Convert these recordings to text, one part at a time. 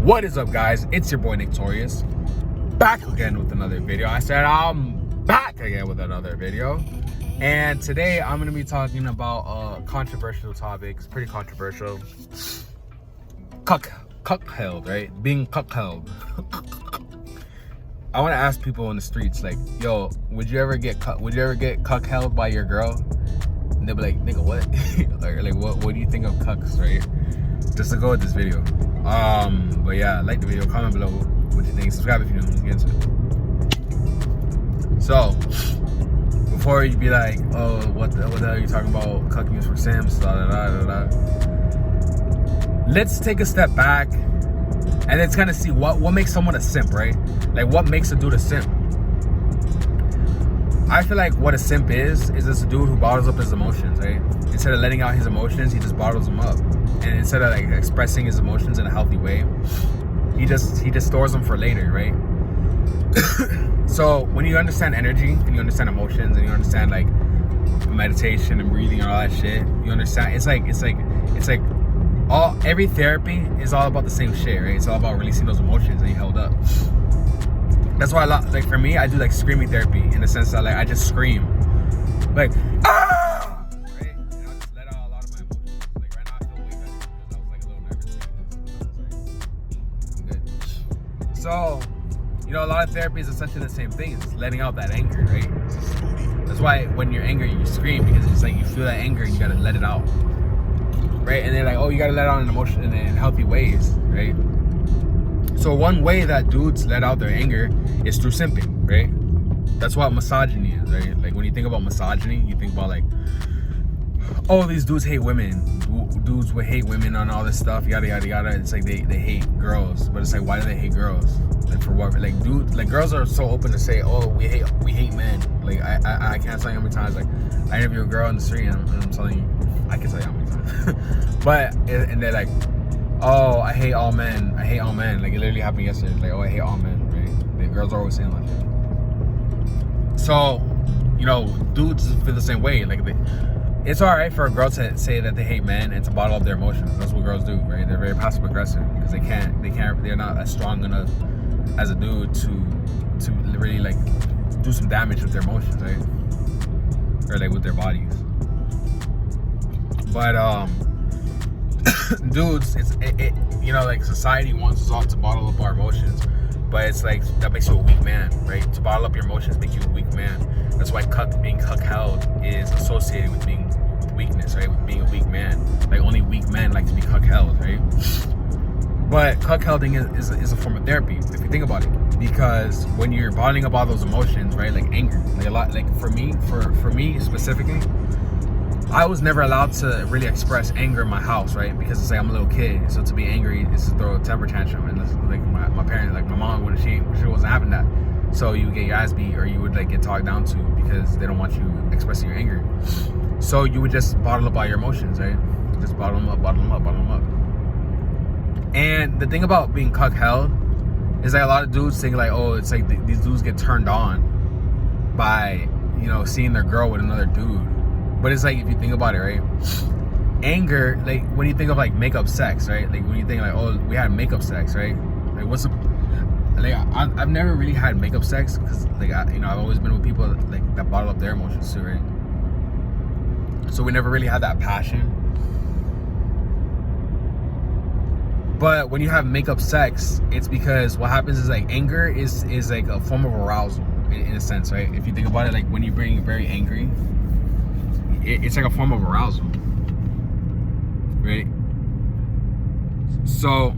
What is up, guys? It's your boy Nick Torius, back again with another video. I said I'm back again with another video, and today I'm going to be talking about controversial topics, pretty controversial. Cuckheld, right? Being cuckheld. I want to ask people in the streets, like, yo, would you ever get cuckheld by your girl? And they'll be like, nigga, what? what do you think of cucks, right? Just to go with this video. But yeah, like the video, comment below what you think, subscribe if you're new, let's get into it. So, before you be like, oh, what the hell are you talking about? Cucking is for Sims, let's take a step back and let's kind of see what makes someone a simp, right? Like, what makes a dude a simp? I feel like what a simp is this a dude who bottles up his emotions, right? Instead of letting out his emotions, he just bottles them up. And instead of like expressing his emotions in a healthy way, he just stores them for later, right? So when you understand energy and you understand emotions and you understand like meditation and breathing and all that shit, you understand it's like every therapy is all about the same shit, right? It's all about releasing those emotions that you held up. That's why like for me, I do like screaming therapy in the sense that like I just scream, like ah, right? And I'll just let out a lot of my emotions. Like right now, I feel way better because I was like a little nervous. I'm good. So, you know, a lot of therapy is essentially the same thing. It's letting out that anger, right? That's why when you're angry, you scream, because it's like you feel that anger and you gotta let it out, right? And they're like, oh, you gotta let out an emotion in healthy ways, right? So one way that dudes let out their anger is through simping, right? That's what misogyny is, right? Like when you think about misogyny, you think about like, oh, these dudes hate women. Dudes would hate women on all this stuff, yada yada yada. It's like they hate girls, but it's like, why do they hate girls? Like for what? Like dudes, like girls are so open to say, oh, we hate men. Like I can't tell you how many times like I interview a girl in the street and I'm telling you, I can tell you how many times, but and they're like, oh, I hate all men. Like it literally happened yesterday. Like, oh, I hate all men, right? The girls are always saying like that. So, you know, dudes feel the same way. Like, it's all right for a girl to say that they hate men and to bottle up their emotions. That's what girls do, right? They're very passive aggressive because they're not as strong enough as a dude to really like do some damage with their emotions, right? Or like with their bodies. But dudes, you know, like society wants us all to bottle up our emotions, but it's like that makes you a weak man, right? To bottle up your emotions makes you a weak man. That's why being cuckheld is associated with weakness, right? With being a weak man. Like only weak men like to be cuckheld, right? But cuckhelding is a form of therapy if you think about it, because when you're bottling up all those emotions, right? Like anger, like a lot, like for me specifically, I was never allowed to really express anger in my house, right? Because it's like I'm a little kid, so to be angry is to throw a temper tantrum, and like my parents, like my mom, she wasn't having that. So you would get your ass beat, or you would like get talked down to because they don't want you expressing your anger. So you would just bottle up all your emotions, right? Just bottle them up. And the thing about being cuckheld is like a lot of dudes think like, oh, it's like these dudes get turned on by, you know, seeing their girl with another dude. But it's like, if you think about it, right? Anger, like when you think of like makeup sex, right? Like when you think like, oh, we had makeup sex, right? Like what's the, like I've never really had makeup sex because like I've always been with people that bottle up their emotions too, right? So we never really had that passion. But when you have makeup sex, it's because what happens is like anger is like a form of arousal in a sense, right? If you think about it, like when you're being very angry, it's like a form of arousal, right? So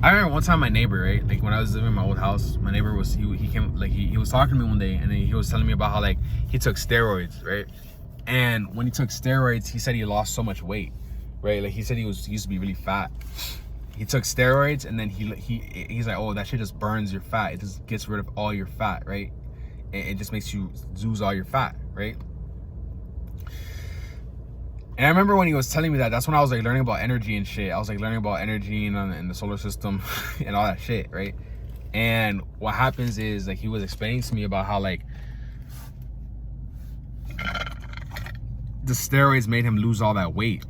I remember one time my neighbor, right? Like when I was living in my old house, my neighbor was he came, like he was talking to me one day, and then he was telling me about how like he took steroids, right? And when he took steroids, he said he lost so much weight, right? Like he said he used to be really fat. He took steroids, and then he's like, oh, that shit just burns your fat. It just gets rid of all your fat, right? It just makes you lose all your fat, right? And I remember when he was telling me that, that's when I was like learning about energy and shit. I was like learning about energy and the solar system and all that shit, right? And what happens is like he was explaining to me about how like the steroids made him lose all that weight.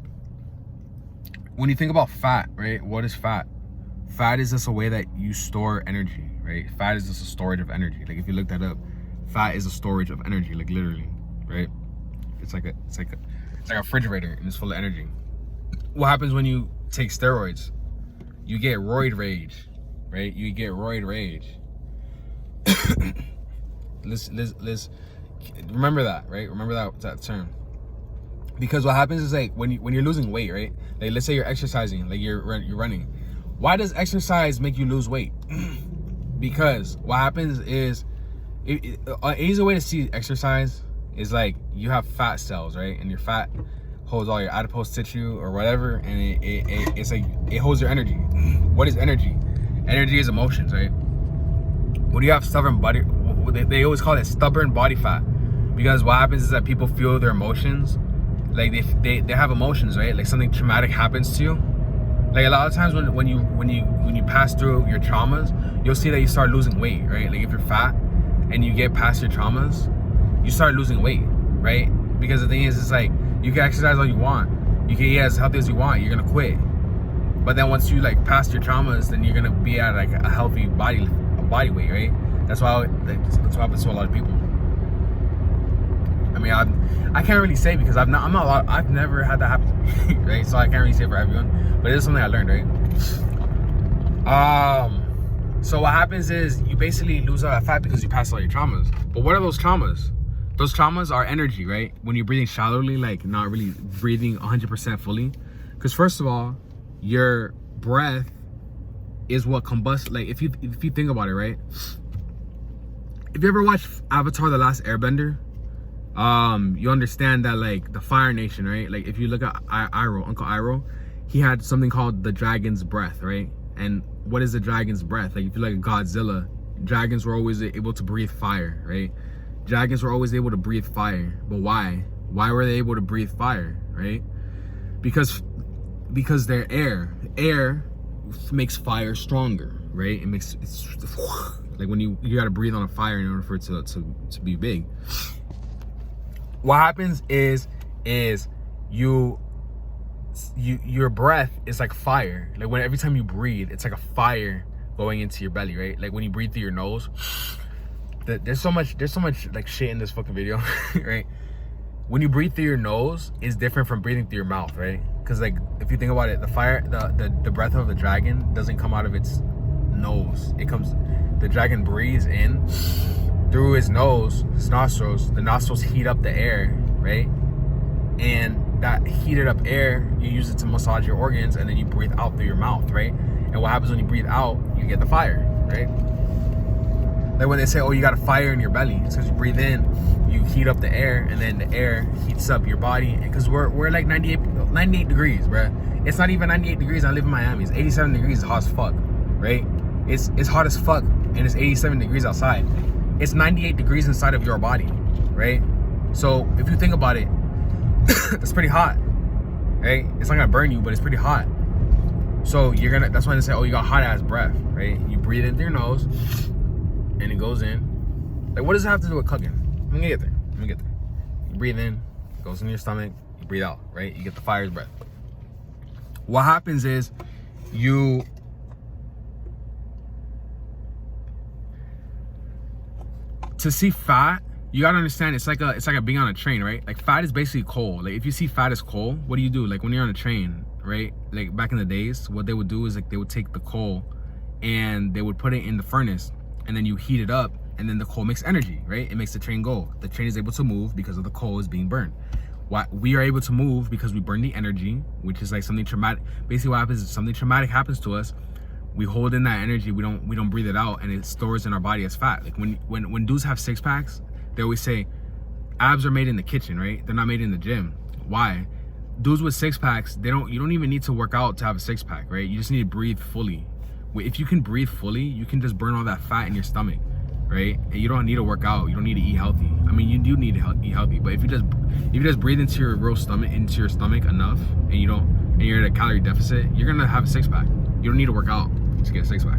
when you think about fat, right? What is fat? Fat is just a way that you store energy, right? Fat is just a storage of energy. Like if you look that up, fat is a storage of energy, like literally, right? It's like a refrigerator and it's full of energy. What happens when you take steroids? You get roid rage, right? You get roid rage. Let's remember that, right? Remember that term. Because what happens is like when you're losing weight, right? Like let's say you're exercising, like you're running. Why does exercise make you lose weight? Because what happens is, an easy way to see exercise is like you have fat cells, right? And your fat holds all your adipose tissue or whatever, and it's like it holds your energy. What is energy? Energy is emotions, right? When you have stubborn body, they always call it stubborn body fat, because what happens is that people feel their emotions, like they have emotions, right? Like something traumatic happens to you. Like a lot of times when you pass through your traumas, you'll see that you start losing weight, right? Like if you're fat and you get past your traumas, you start losing weight, right? Because the thing is, it's like you can exercise all you want, you can eat as healthy as you want, you're gonna quit. But then once you like pass your traumas, then you're gonna be at like a healthy body weight, right? That's what happens to a lot of people. I mean, I can't really say because I've never had that happen to me, right? So I can't really say for everyone, but it is something I learned, right? So what happens is you basically lose all that fat because you pass all your traumas. But what are those traumas? Those traumas are energy, right? When you're breathing shallowly, like not really breathing 100% fully. Because first of all, your breath is what combusts. Like if you think about it, right? If you ever watched Avatar: The Last Airbender, you understand that like the Fire Nation, right? Like if you look at Uncle Iroh, he had something called the dragon's breath, right? And what is the dragon's breath? Like if you look at Godzilla, dragons were always able to breathe fire, right? Dragons were always able to breathe fire. But why? Why were they able to breathe fire, right? Because they're air. Air makes fire stronger, right? It's like when you gotta breathe on a fire in order for it to be big. What happens is your breath is like fire. Like every time you breathe, it's like a fire going into your belly, right? Like when you breathe through your nose, there's so much like shit in this fucking video, right? When you breathe through your nose is different from breathing through your mouth, right? Because like if you think about it, the breath of the dragon doesn't come out of its nose. The dragon breathes in through his nose, his nostrils. The nostrils heat up the air, right? And that heated up air, you use it to massage your organs, and then you breathe out through your mouth, right? And what happens when you breathe out, you get the fire, right? Like when they say, oh, you got a fire in your belly, it's because you breathe in, you heat up the air, and then the air heats up your body. Because we're like 98 degrees, bro. It's not even 98 degrees. I live in Miami. It's 87 degrees. It's hot as fuck, right? It's hot as fuck, and it's 87 degrees outside. It's 98 degrees inside of your body, right? So if you think about it, it's pretty hot, right? It's not gonna burn you, but it's pretty hot. So that's why they say, oh, you got hot ass breath, right? You breathe in through your nose, and it goes in. Like, what does it have to do with cooking? I'm gonna get there. You breathe in, it goes in your stomach, you breathe out, right? You get the fire's breath. What happens is to see fat, you gotta understand it's like a being on a train, right? Like fat is basically coal. Like if you see fat as coal, what do you do? Like when you're on a train, right? Like back in the days, what they would do is like they would take the coal and they would put it in the furnace, and then you heat it up, and then the coal makes energy, right? It makes the train go. The train is able to move because of the coal is being burned. We are able to move because we burn the energy, which is like something traumatic. Basically what happens is something traumatic happens to us, we hold in that energy, we don't breathe it out, and it stores in our body as fat. Like when dudes have six packs, they always say abs are made in the kitchen, right? They're not made in the gym. Why? Dudes with six packs, you don't even need to work out to have a six pack, right? You just need to breathe fully. If you can breathe fully, you can just burn all that fat in your stomach, right? And you don't need to work out. You don't need to eat healthy. I mean, you do need to eat healthy, but if you just breathe into your stomach enough, and you're at a calorie deficit, you're gonna have a six pack. You don't need to work out to get a six pack.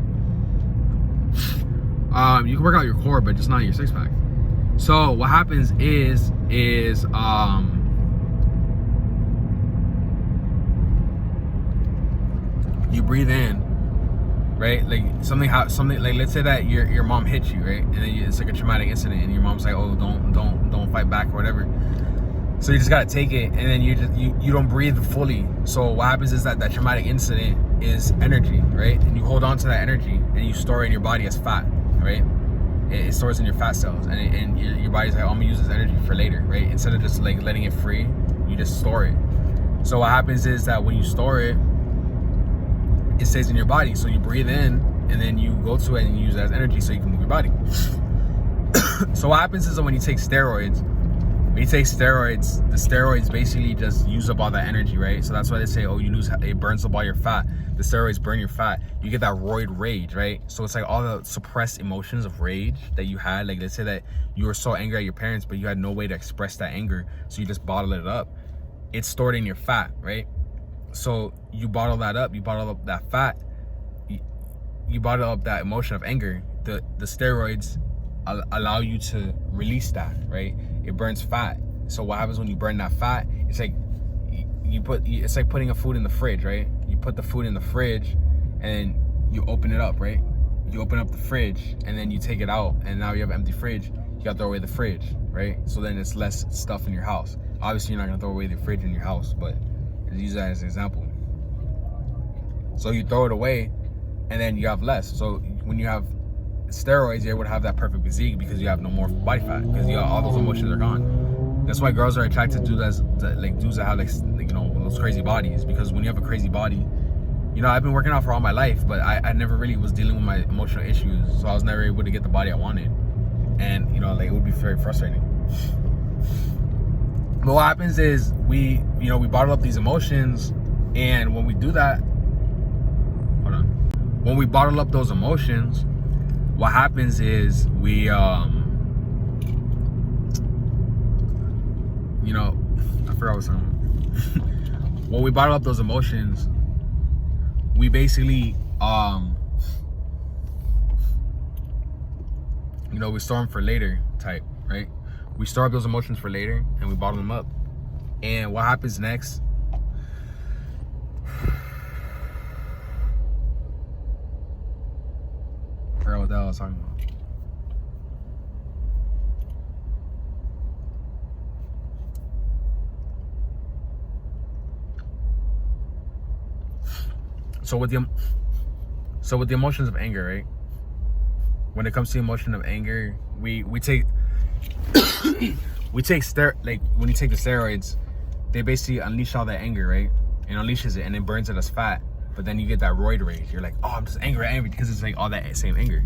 You can work out your core, but just not your six pack. So what happens is breathe in, right? Like something like, let's say that your mom hit you, right? And then it's like a traumatic incident, and your mom's like, oh, don't fight back or whatever. So you just gotta take it, and then you don't breathe fully. So what happens is that traumatic incident is energy, right? And you hold on to that energy and you store it in your body as fat, right? It stores in your fat cells, and your body's like, oh, I'm gonna use this energy for later, right? Instead of just like letting it free, you just store it. So what happens is that when you store it, it stays in your body. So you breathe in, and then you go to it and you use it as energy so you can move your body. So what happens is that when you take steroids, the steroids basically just use up all that energy, right? So that's why they say, oh, it burns up all your fat. The steroids burn your fat. You get that roid rage, right? So it's like all the suppressed emotions of rage that you had. Like, let's say that you were so angry at your parents, but you had no way to express that anger, so you just bottle it up. It's stored in your fat, right? So you bottle that up. You bottle up that fat. You bottle up that emotion of anger. The steroids allow you to release that, right? It burns fat. So what happens when you burn that fat? It's like it's like putting a food in the fridge, right? You put the food in the fridge and you open it up, right? You open up the fridge and then you take it out, and now you have an empty fridge. You gotta throw away the fridge, right? So then it's less stuff in your house. Obviously, you're not gonna throw away the fridge in your house, but use that as an example. So you throw it away, and then you have less. So when you have steroids, you're able to have that perfect physique because you have no more body fat, because all those emotions are gone. That's why girls are attracted to dudes that have those crazy bodies, because when you have a crazy body, I've been working out for all my life, but I never really was dealing with my emotional issues, so I was never able to get the body I wanted, and it would be very frustrating. But what happens is we bottle up these emotions, and when we do that, when we bottle up those emotions, what happens is we I forgot what I was saying. When we bottle up those emotions, we basically we store them for later type, right? We store up those emotions for later, and we bottle them up. And what happens next? I forgot what the hell I was talking about. So with the emotions of anger, right? When it comes to the emotion of anger, we take when you take the steroids, they basically unleash all that anger, right? And unleashes it, and it burns it as fat. But then you get that roid rage. You're like, oh, I'm just angry, because it's like all that same anger.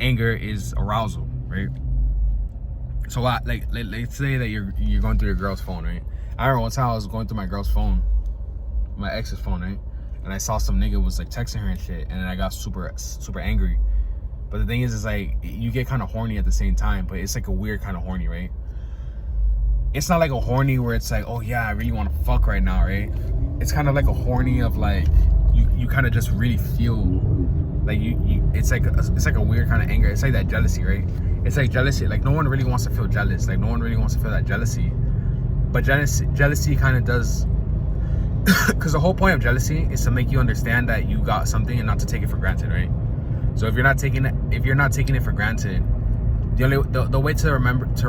Anger is arousal, right? So let's say that you're going through your girl's phone, right? I remember one time I was going through my girl's phone, my ex's phone, right? And I saw some nigga was like texting her and shit, and then I got super angry. But the thing is like you get kind of horny at the same time, but it's like a weird kind of horny, right? It's not like a horny where it's like, oh yeah, I really want to fuck right now, right? It's kind of like a horny of like you kind of just really feel like it's like a weird kind of anger. It's like that jealousy, right? It's like jealousy. Like no one really wants to feel jealous. Like no one really wants to feel that jealousy. But jealousy kind of does. Because the whole point of jealousy is to make you understand that you got something and not to take it for granted, right? So if you're not taking it for granted, the way to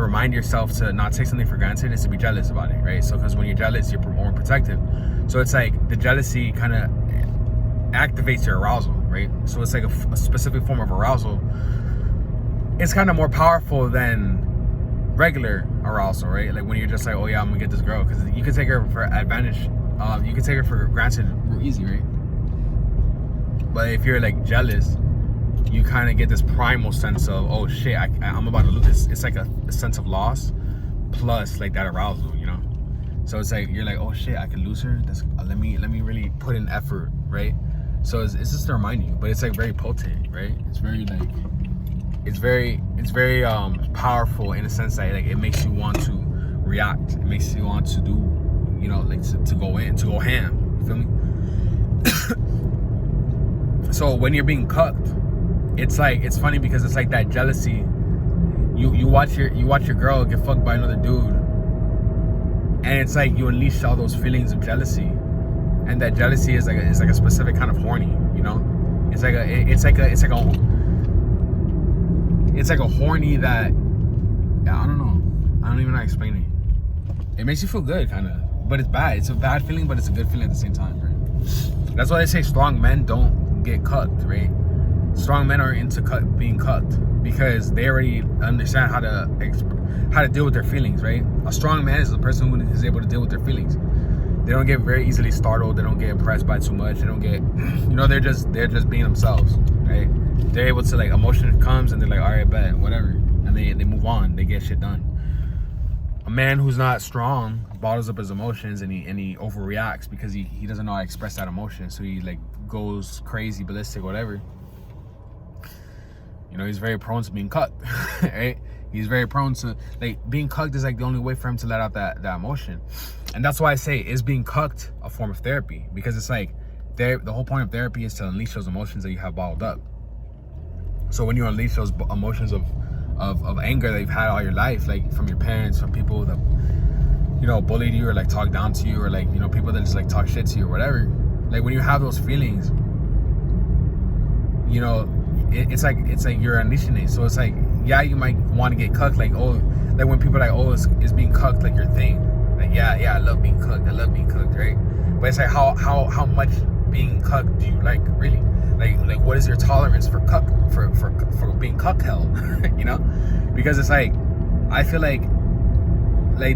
remind yourself to not take something for granted is to be jealous about it, right? So because when you're jealous, you're more protective. So it's like the jealousy kind of activates your arousal, right? So it's like a specific form of arousal. It's kind of more powerful than regular arousal, right? Like when you're just like, oh yeah, I'm gonna get this girl, because you can take her for advantage. You can take her for granted real easy, right? But if you're like jealous, you kind of get this primal sense of, oh shit, I'm about to lose this. It's like a sense of loss plus like that arousal, So it's like you're like, oh shit, I can lose her. Let me really put in effort, right? So it's just to remind you, but it's like very potent, right? It's very like it's very powerful in a sense that like it makes you want to react. It makes you want to do, like to go ham. You feel me? So when you're being cucked, it's funny because it's like that jealousy. You watch your girl get fucked by another dude, and it's like you unleash all those feelings of jealousy, and that jealousy is like a specific kind of horny. You know, it's like a horny that, I don't know. I don't even know how to explain it. It makes you feel good, kind of, but it's bad. It's a bad feeling, but it's a good feeling at the same time, right? That's why they say strong men don't get cucked, right? Strong men are into being cucked because they already understand how to deal with their feelings, right? A strong man is a person who is able to deal with their feelings. They don't get very easily startled. They don't get impressed by too much. They don't get, they're just being themselves, right? They're able to, like, emotion comes and they're like, all right, bet, whatever, and they move on. They get shit done. A man who's not strong bottles up his emotions and he overreacts because he doesn't know how to express that emotion, so he, like, goes crazy, ballistic, whatever. He's very prone to being cucked, right? He's very prone to, like, being cucked is like the only way for him to let out that emotion. And that's why I say, is being cucked a form of therapy? Because it's like, the whole point of therapy is to unleash those emotions that you have bottled up. So when you unleash those emotions of anger that you've had all your life, like from your parents, from people that, bullied you or, like, talked down to you, or, like, people that just, like, talk shit to you or whatever, like, when you have those feelings, it's like you're unleashing it. So it's like, yeah, you might want to get cucked, like, oh, like when people are like, oh, is being cucked like your thing? Like, yeah, I love being cucked. I love being cucked, right? But it's like, how much being cucked do you like, really? Like what is your tolerance for being cuckheld? Because it's like, I feel like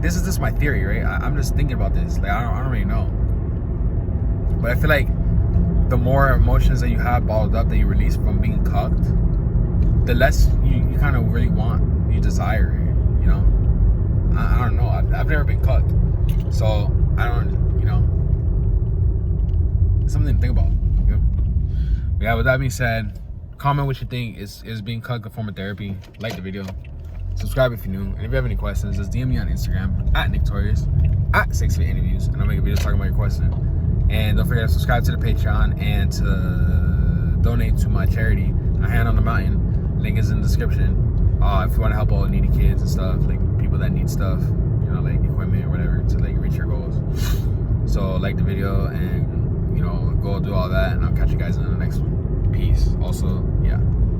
this is just my theory, right? I'm just thinking about this. Like, I don't really know, but I feel like the more emotions that you have bottled up that you release from being cucked, the less you kind of really want, you desire it, I don't know. I've never been cucked, so I don't, it's something to think about. Yeah, with that being said, comment what you think. Is being cucked a form of therapy? Like the video, subscribe if you're new, and if you have any questions, just DM me on Instagram at Torius, at 6 Feet Interviews, and I'll make a video talking about your question. And don't forget to subscribe to the Patreon and to donate to my charity, A Hand on the Mountain. Link is in the description. If you want to help all needy kids and stuff, like people that need stuff, like equipment or whatever, to, like, reach your goals. So like the video and go do all that, and I'll catch you guys in the next one. Peace. Also, yeah.